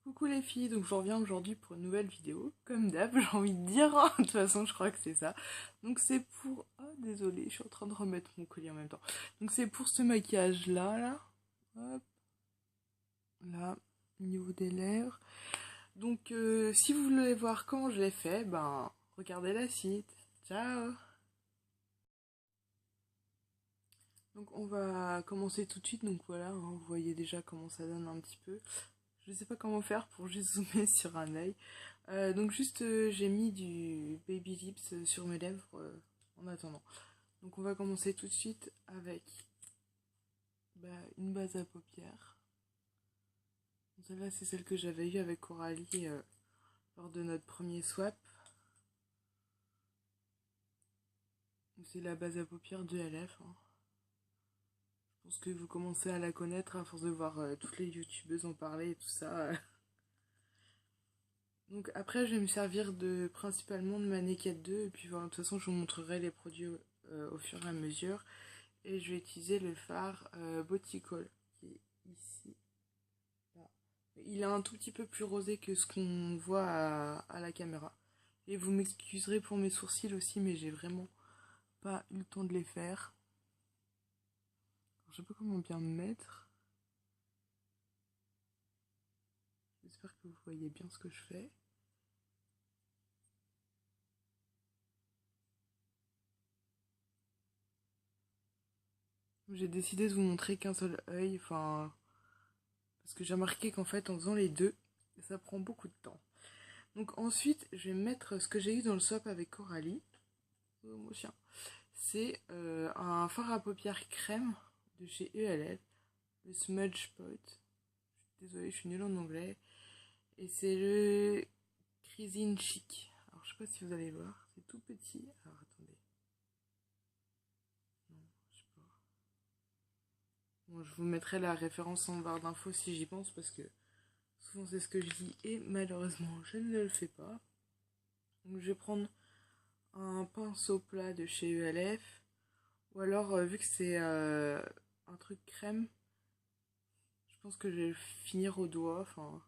Coucou les filles, donc je reviens aujourd'hui pour une nouvelle vidéo, comme d'hab, j'ai envie de dire, hein. De toute façon je crois que c'est ça. Donc c'est pour... Oh désolée, je suis en train de remettre mon collier en même temps. Donc c'est pour ce maquillage là, hop, là, au niveau des lèvres. Donc si vous voulez voir comment je l'ai fait, ben regardez la suite. Ciao. Donc on va commencer tout de suite, donc voilà, hein, vous voyez déjà comment ça donne un petit peu. Je sais pas comment faire pour juste zoomer sur un œil. Donc juste j'ai mis du baby lips sur mes lèvres en attendant. Donc on va commencer tout de suite avec une base à paupières. Celle-là c'est celle que j'avais eue avec Coralie lors de notre premier swap. C'est la base à paupières de LF. Hein. Je pense que vous commencez à la connaître à force de voir toutes les youtubeuses en parler et tout ça. Donc après je vais me servir principalement de ma Naked 2 et puis voilà, de toute façon je vous montrerai les produits au fur et à mesure. Et je vais utiliser le fard Boticole qui est ici. Là. Il est un tout petit peu plus rosé que ce qu'on voit à la caméra. Et vous m'excuserez pour mes sourcils aussi, mais j'ai vraiment pas eu le temps de les faire. Alors, je sais pas comment bien me mettre. J'espère que vous voyez bien ce que je fais. J'ai décidé de vous montrer qu'un seul œil, enfin, parce que j'ai remarqué qu'en fait, en faisant les deux, ça prend beaucoup de temps. Donc ensuite, je vais mettre ce que j'ai eu dans le swap avec Coralie. Oh, mon chien. C'est un fard à paupières crème de chez ELF, le Smudge Pot. Désolée, je suis nulle en anglais. Et c'est le Crisine Chic. Alors, je sais pas si vous allez voir, c'est tout petit. Alors, attendez. Non, je sais pas. Bon, je vous mettrai la référence en barre d'infos si j'y pense, parce que souvent c'est ce que je dis et malheureusement je ne le fais pas. Donc, je vais prendre un pinceau plat de chez ELF. Ou alors, vu que c'est un truc crème, je pense que je vais finir au doigt. Enfin,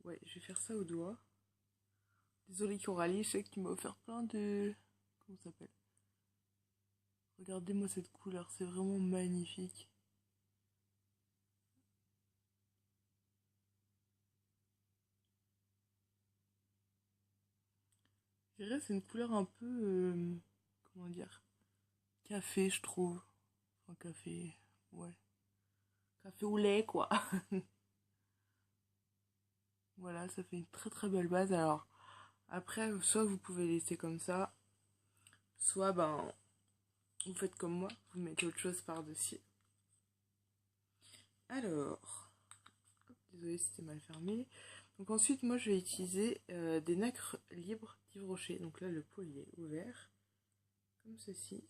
ouais, je vais faire ça au doigt. Désolée Coralie, je sais que tu m'as offert plein de... Comment ça s'appelle? Regardez-moi cette couleur, c'est vraiment magnifique. Je dirais c'est une couleur un peu... comment dire? Café, je trouve. Enfin, café... Ouais. Café au lait, quoi. Voilà, ça fait une très très belle base. Alors, après, soit vous pouvez laisser comme ça, soit, vous faites comme moi, vous mettez autre chose par-dessus. Alors, désolé c'était mal fermé. Donc ensuite, moi je vais utiliser des nacres libres d'Yves Rocher. Donc là, le pot il est ouvert, comme ceci.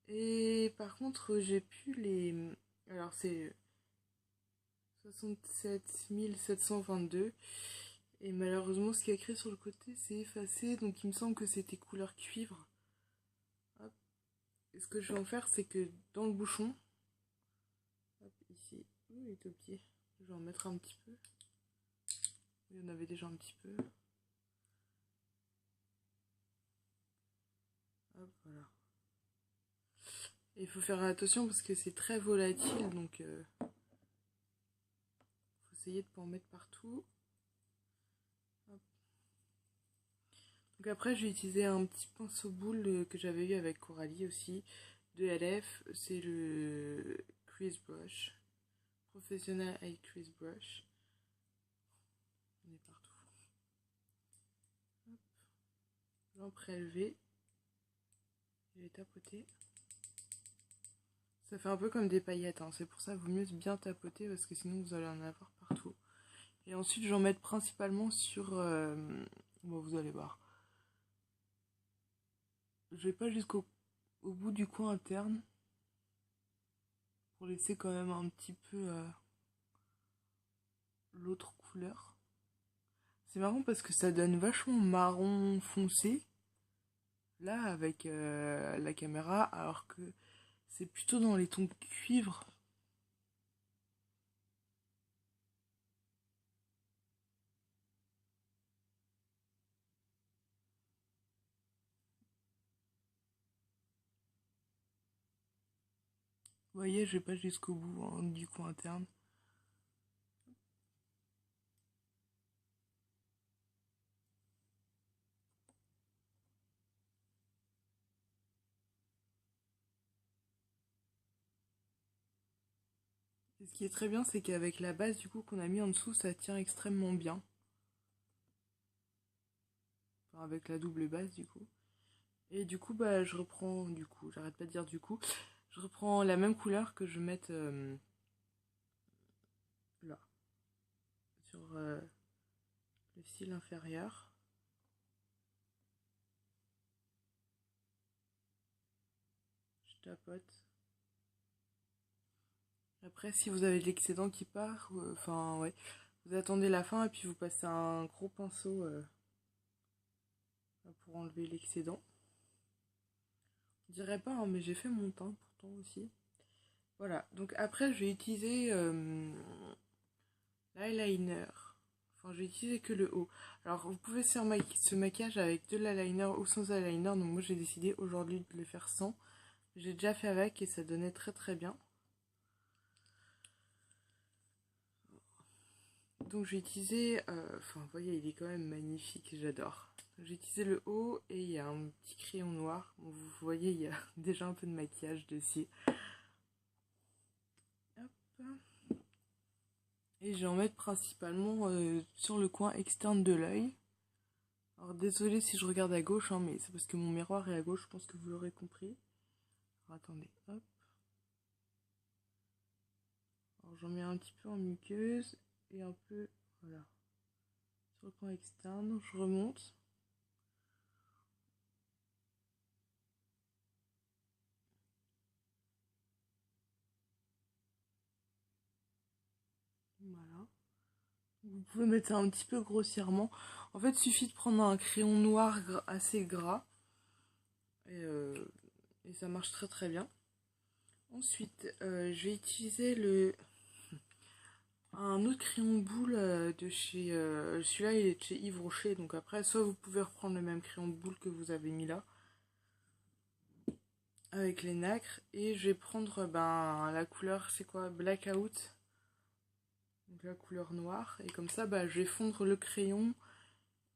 Et par contre, j'ai pu les... Alors c'est 67 722. Et malheureusement, ce qui est écrit sur le côté, c'est effacé. Donc il me semble que c'était couleur cuivre. Hop. Et ce que je vais en faire, c'est que dans le bouchon, hop, ici, il est au pied. Je vais en mettre un petit peu. Il y en avait déjà un petit peu. Hop, voilà. Et il faut faire attention parce que c'est très volatile, donc faut essayer de pas en mettre partout. Hop. Donc après, j'ai utilisé un petit pinceau boule que j'avais eu avec Coralie aussi, de LF. C'est le Crease Brush, Professional Eye Crease Brush. On est partout. Hop. Je vais en prélever. Je vais tapoter. Ça fait un peu comme des paillettes, hein. C'est pour ça qu'il vaut mieux bien tapoter parce que sinon vous allez en avoir partout. Et ensuite, j'en mets principalement sur... bon, vous allez voir. Je vais pas jusqu'au bout du coin interne. Pour laisser quand même un petit peu l'autre couleur. C'est marrant parce que ça donne vachement marron foncé. là avec la caméra, alors que c'est plutôt dans les tons cuivre. Vous voyez, je vais pas jusqu'au bout hein, du coin interne. Et ce qui est très bien, c'est qu'avec la base du coup qu'on a mis en dessous, ça tient extrêmement bien. Enfin, avec la double base du coup. Et du coup, bah, je reprends, du coup, j'arrête pas de dire du coup, je reprends la même couleur que je mette là, sur le cil inférieur. Je tapote. Après, si vous avez de l'excédent qui part, enfin, ouais, vous attendez la fin et puis vous passez un gros pinceau pour enlever l'excédent. Je dirais pas, hein, mais j'ai fait mon teint pourtant aussi. Voilà, donc après, je vais utiliser l'eyeliner. Enfin, je vais utiliser que le haut. Alors, vous pouvez faire ce maquillage avec de l'eyeliner ou sans eyeliner. Donc, moi, j'ai décidé aujourd'hui de le faire sans. J'ai déjà fait avec et ça donnait très très bien. Donc, j'ai utilisé... Enfin, vous voyez, il est quand même magnifique. J'adore. J'ai utilisé le haut et il y a un petit crayon noir. Bon, vous voyez, il y a déjà un peu de maquillage dessus. Hop. Et je vais en mettre principalement sur le coin externe de l'œil. Alors désolé si je regarde à gauche, hein, mais c'est parce que mon miroir est à gauche, je pense que vous l'aurez compris. Alors, attendez, hop. Alors j'en mets un petit peu en muqueuse et un peu, voilà, sur le coin externe. Je remonte. Voilà. Vous pouvez mettre ça un petit peu grossièrement. En fait, il suffit de prendre un crayon noir assez gras. Et ça marche très très bien. Ensuite, je vais utiliser un autre crayon boule de chez... celui-là, il est de chez Yves Rocher. Donc après, soit vous pouvez reprendre le même crayon de boule que vous avez mis là. Avec les nacres. Et je vais prendre la couleur, c'est quoi? Blackout. Donc la couleur noire. Et comme ça, je vais fondre le crayon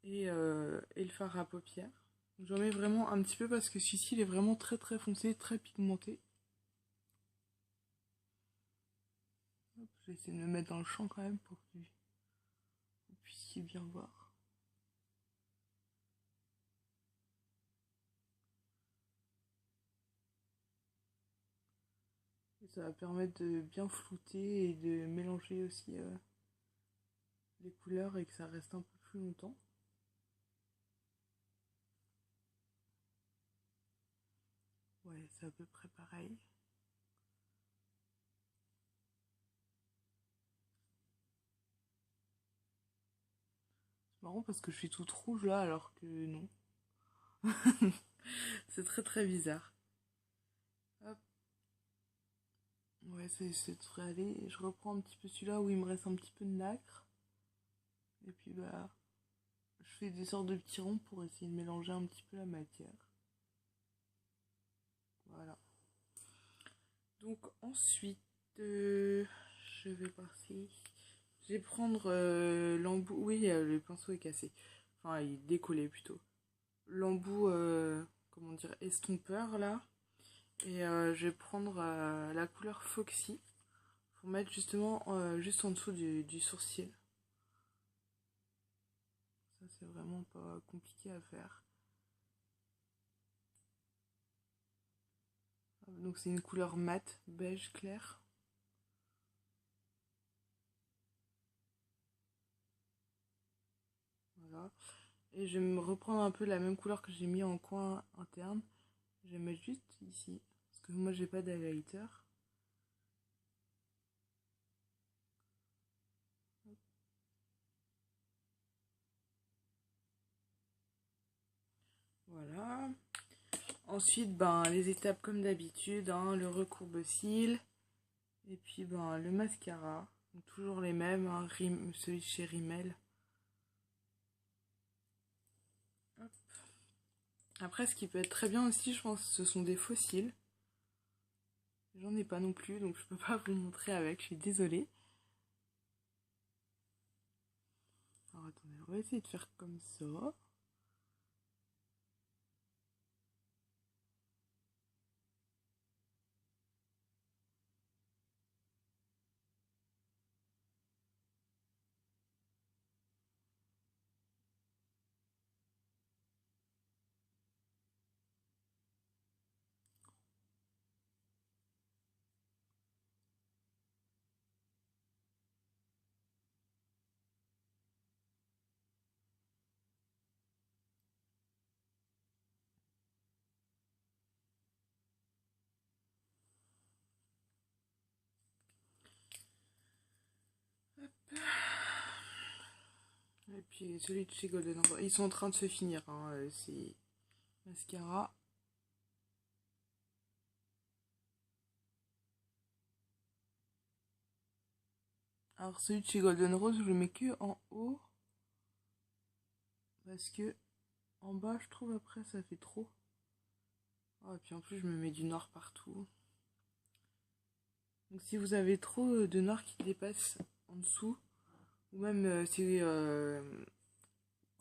et le fard à paupières. J'en mets vraiment un petit peu parce que celui-ci, il est vraiment très très foncé, très pigmenté. Hop, je vais essayer de me mettre dans le champ quand même pour que vous puissiez bien voir. Et ça va permettre de bien flouter et de mélanger aussi les couleurs et que ça reste un peu plus longtemps. Ouais, c'est à peu près pareil. C'est marrant parce que je suis toute rouge là alors que non. C'est très très bizarre. Hop. Ouais, c'est devrait aller. Et je reprends un petit peu celui-là où il me reste un petit peu de nacre. Et puis je fais des sortes de petits ronds pour essayer de mélanger un petit peu la matière. Voilà. Donc ensuite, je vais passer. Je vais prendre l'embout. Oui, le pinceau est cassé. Enfin, il est décollé plutôt. L'embout, comment dire, estompeur là. Et je vais prendre la couleur Foxy pour mettre justement juste en dessous du sourcil. Ça, c'est vraiment pas compliqué à faire. Donc, c'est une couleur mate, beige clair. Voilà. Et je vais me reprendre un peu la même couleur que j'ai mis en coin interne. Je vais mettre juste ici. Parce que moi, j'ai pas d'highlighter. Voilà. Ensuite, ben, les étapes comme d'habitude, hein, le recourbe-cils. Et puis, ben, le mascara. Donc, toujours les mêmes, hein, celui de chez Rimmel. Hop. Après, ce qui peut être très bien aussi, je pense, ce sont des faux cils. J'en ai pas non plus, donc je peux pas vous le montrer avec, je suis désolée. Alors attendez, on va essayer de faire comme ça. Et puis celui de chez Golden Rose, ils sont en train de se finir, hein, c'est mascara. Alors celui de chez Golden Rose, je le mets que en haut. Parce que en bas, je trouve après, ça fait trop. Oh, et puis en plus, je me mets du noir partout. Donc si vous avez trop de noir qui dépasse en dessous, ou même si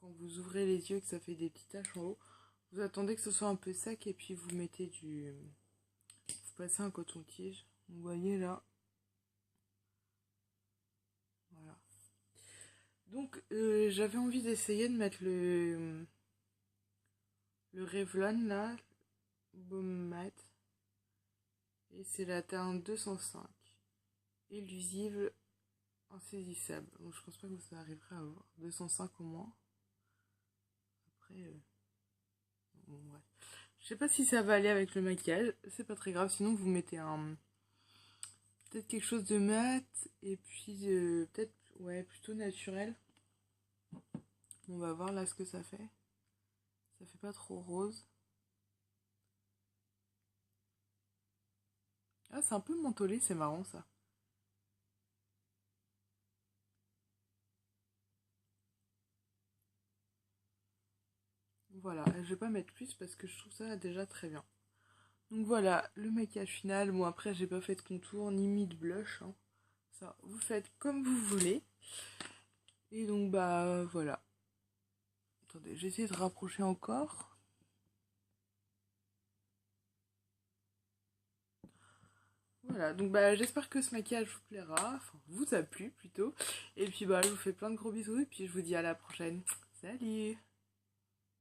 quand vous ouvrez les yeux que ça fait des petites taches en haut, vous attendez que ce soit un peu sec et puis vous mettez vous passez un coton-tige. Vous voyez là. Voilà. Donc j'avais envie d'essayer de mettre le Revlon là, Baume Mat. Et c'est la teinte 205. Élusible, insaisissable. Donc je pense pas que ça arriverait à avoir 205 au moins. Après, bon, ouais. Je sais pas si ça va aller avec le maquillage. C'est pas très grave. Sinon, vous mettez peut-être quelque chose de mat. Et puis, peut-être, ouais, plutôt naturel. On va voir là ce que ça fait. Ça fait pas trop rose. Ah, c'est un peu mentholé, c'est marrant ça. Voilà, je vais pas mettre plus parce que je trouve ça déjà très bien. Donc voilà, le maquillage final. Bon, après, j'ai pas fait de contour ni mis de blush, hein. Ça, vous faites comme vous voulez. Et donc, bah, voilà. Attendez, j'essaie de rapprocher encore. Voilà, donc bah, j'espère que ce maquillage vous plaira. Enfin, vous a plu plutôt. Et puis, bah, je vous fais plein de gros bisous. Et puis, je vous dis à la prochaine. Salut!